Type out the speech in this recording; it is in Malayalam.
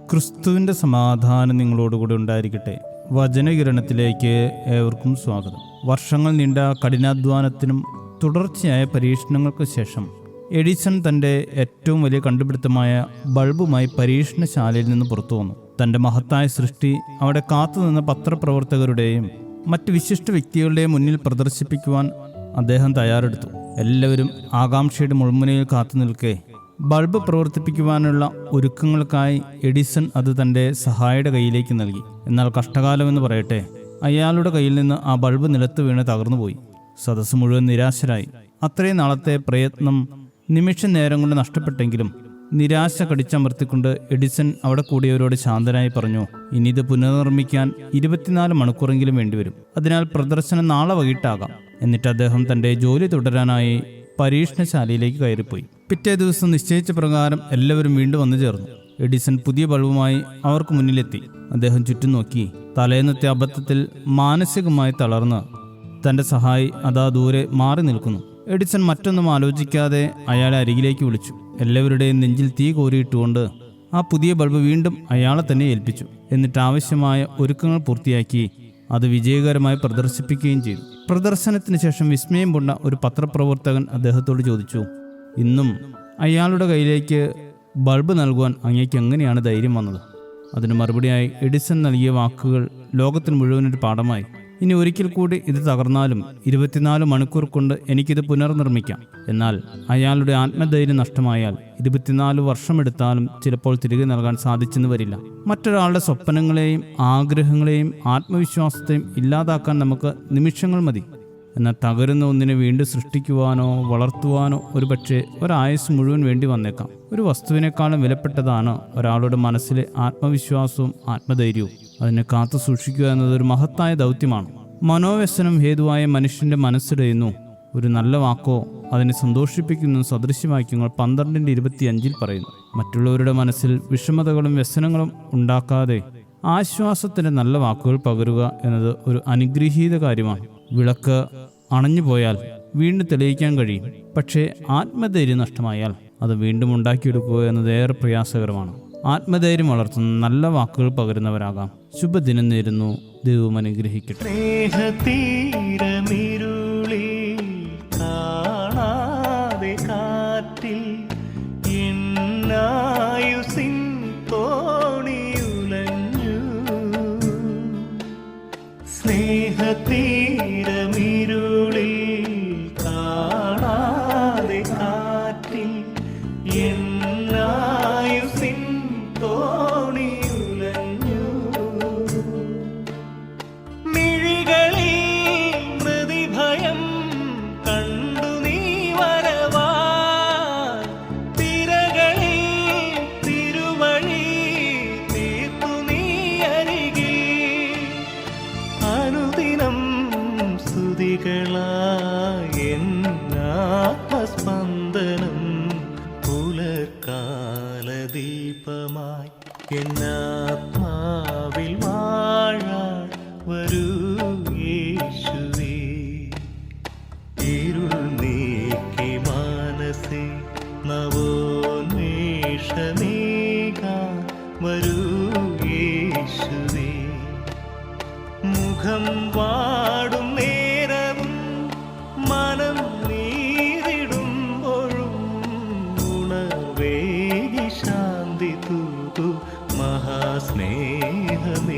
ക്രിസ്തുവിൻ്റെ സമാധാനം നിങ്ങളോടുകൂടി ഉണ്ടായിരിക്കട്ടെ. വചനകിരണത്തിലേക്ക് ഏവർക്കും സ്വാഗതം. വർഷങ്ങൾ നീണ്ട കഠിനാധ്വാനത്തിനും തുടർച്ചയായ പരീക്ഷണങ്ങൾക്ക് ശേഷം എഡിസൺ തൻ്റെ ഏറ്റവും വലിയ കണ്ടുപിടുത്തമായ ബൾബുമായി പരീക്ഷണശാലയിൽ നിന്ന് പുറത്തു വന്നു. തൻ്റെ മഹത്തായ സൃഷ്ടി അവിടെ കാത്തുനിന്ന പത്രപ്രവർത്തകരുടെയും മറ്റ് വിശിഷ്ട വ്യക്തികളുടെയും മുന്നിൽ പ്രദർശിപ്പിക്കുവാൻ അദ്ദേഹം തയ്യാറെടുത്തു. എല്ലാവരും ആകാംക്ഷയുടെ മുൾമുനയിൽ കാത്തു നിൽക്കെ ബൾബ് പ്രവർത്തിപ്പിക്കുവാനുള്ള ഒരുക്കങ്ങൾക്കായി എഡിസൺ അത് തൻ്റെ സഹായിയുടെ കയ്യിലേക്ക് നൽകി. എന്നാൽ കഷ്ടകാലമെന്ന് പറയട്ടെ, അയാളുടെ കയ്യിൽ നിന്ന് ആ ബൾബ് നിലത്ത് വീണ് തകർന്നുപോയി. സദസ്സ് മുഴുവൻ നിരാശരായി. അത്രയും നാളത്തെ പ്രയത്നം നിമിഷ നേരം കൊണ്ട് നഷ്ടപ്പെട്ടെങ്കിലും നിരാശ കടിച്ചമർത്തിക്കൊണ്ട് എഡിസൺ അവിടെ കൂടിയവരോട് ശാന്തനായി പറഞ്ഞു, ഇനി ഇത് പുനർനിർമ്മിക്കാൻ 24 മണിക്കൂറെങ്കിലും വേണ്ടിവരും. അതിനാൽ പ്രദർശനം നാളെ വൈകിട്ടാകാം. എന്നിട്ട് അദ്ദേഹം തൻ്റെ ജോലി തുടരാനായി പരീക്ഷണശാലയിലേക്ക് കയറിപ്പോയി. പിറ്റേ ദിവസം നിശ്ചയിച്ച പ്രകാരം എല്ലാവരും വീണ്ടും വന്നു ചേർന്നു. എഡിസൺ പുതിയ ബൾബുമായി അവർക്ക് മുന്നിലെത്തി. അദ്ദേഹം ചുറ്റും നോക്കി. തലേന്നത്തെ അബദ്ധത്തിൽ മാനസികമായി തളർന്ന് തൻ്റെ സഹായി അതാ ദൂരെ മാറി നിൽക്കുന്നു. എഡിസൺ മറ്റൊന്നും ആലോചിക്കാതെ അയാളെ അരികിലേക്ക് വിളിച്ചു. എല്ലാവരുടെയും നെഞ്ചിൽ തീ കോരിയിട്ടുകൊണ്ട് ആ പുതിയ ബൾബ് വീണ്ടും അയാളെ തന്നെ ഏൽപ്പിച്ചു. എന്നിട്ട് ആവശ്യമായ ഒരുക്കങ്ങൾ പൂർത്തിയാക്കി അത് വിജയകരമായി പ്രദർശിപ്പിക്കുകയും ചെയ്തു. പ്രദർശനത്തിന് ശേഷം വിസ്മയം കൊണ്ട ഒരു പത്രപ്രവർത്തകൻ അദ്ദേഹത്തോട് ചോദിച്ചു, ഇന്നും അയാളുടെ കയ്യിലേക്ക് ബൾബ് നൽകുവാൻ അങ്ങേക്ക് എങ്ങനെയാണ് ധൈര്യം വന്നത്? അതിന് മറുപടിയായി എഡിസൺ നൽകിയ വാക്കുകൾ ലോകത്തിന് മുഴുവനൊരു പാഠമായി. ഇനി ഒരിക്കൽ കൂടി ഇത് തകർന്നാലും 24 മണിക്കൂർ കൊണ്ട് എനിക്കിത് പുനർനിർമ്മിക്കാം. എന്നാൽ അയാളുടെ ആത്മധൈര്യം നഷ്ടമായാൽ 24 വർഷമെടുത്താലും ചിലപ്പോൾ തിരികെ നൽകാൻ സാധിച്ചെന്ന് വരില്ല. മറ്റൊരാളുടെ സ്വപ്നങ്ങളെയും ആഗ്രഹങ്ങളെയും ആത്മവിശ്വാസത്തെയും ഇല്ലാതാക്കാൻ നമുക്ക് നിമിഷങ്ങൾ മതി. എന്നാൽ തകരുന്ന ഒന്നിനെ വീണ്ടും സൃഷ്ടിക്കുവാനോ വളർത്തുവാനോ ഒരുപക്ഷെ ഒരായുസ് മുഴുവൻ വേണ്ടി വന്നേക്കാം. ഒരു വസ്തുവിനേക്കാളും വിലപ്പെട്ടതാണ് ഒരാളുടെ മനസ്സിലെ ആത്മവിശ്വാസവും ആത്മധൈര്യവും. അതിനെ കാത്തു സൂക്ഷിക്കുക എന്നതൊരു മഹത്തായ ദൗത്യമാണ്. മനോവ്യസനം ഹേതുവായ മനുഷ്യൻ്റെ മനസ്സിടയുന്നു. ഒരു നല്ല വാക്കോ അതിനെ സന്തോഷിപ്പിക്കുന്ന സദൃശ്യവാക്യങ്ങൾ 12:25 പറയുന്നു. മറ്റുള്ളവരുടെ മനസ്സിൽ വിഷമതകളും വ്യസനങ്ങളും ഉണ്ടാക്കാതെ ആശ്വാസത്തിൻ്റെ നല്ല വാക്കുകൾ പകരുക എന്നത് ഒരു അനുഗ്രഹീത കാര്യമാണ്. വിളക്ക് അണഞ്ഞുപോയാൽ വീണ്ടും തെളിയിക്കാൻ കഴിയും. പക്ഷേ ആത്മധൈര്യം നഷ്ടമായാൽ അത് വീണ്ടും ഉണ്ടാക്കിയെടുക്കുക എന്നത് ഏറെ പ്രയാസകരമാണ്. ആത്മധൈര്യം വളർത്തുന്ന നല്ല വാക്കുകൾ പകരുന്നവരാകാം. ശുഭദിനം നേരുന്നു. ദൈവം അനുഗ്രഹിക്കട്ടെ. സ്നേഹതീരമിരുളിൽ കാണാതെ കാറ്റിൽ എന്നായുസിൻ തോണിയുലഞ്ഞു. മിഴികളിൽ മൃതിഭയം കണ്ടു നീ വരവാൻ, തിരകളിൽ തിരുവഴി തീർത്തു നീ അരികിൽ. അനുദിനം സ്തുതികളായെന്നാത്മസ്പന്ദനം പുലർക്കാലദീപമായി എന്നാത്മാവിൽ വാഴാൻ വരൂ യേശുവേ. ഇരുൾ നീക്കി മനസ്സേ നവോന്മേഷമേകാൻ വരൂ യേശുവേ. മുഖം വാടും നേരവും മനം നീറിടുമ്പോഴും ഉണർവേകി ശാന്തി തൂതു മഹാസ്നേഹമേ.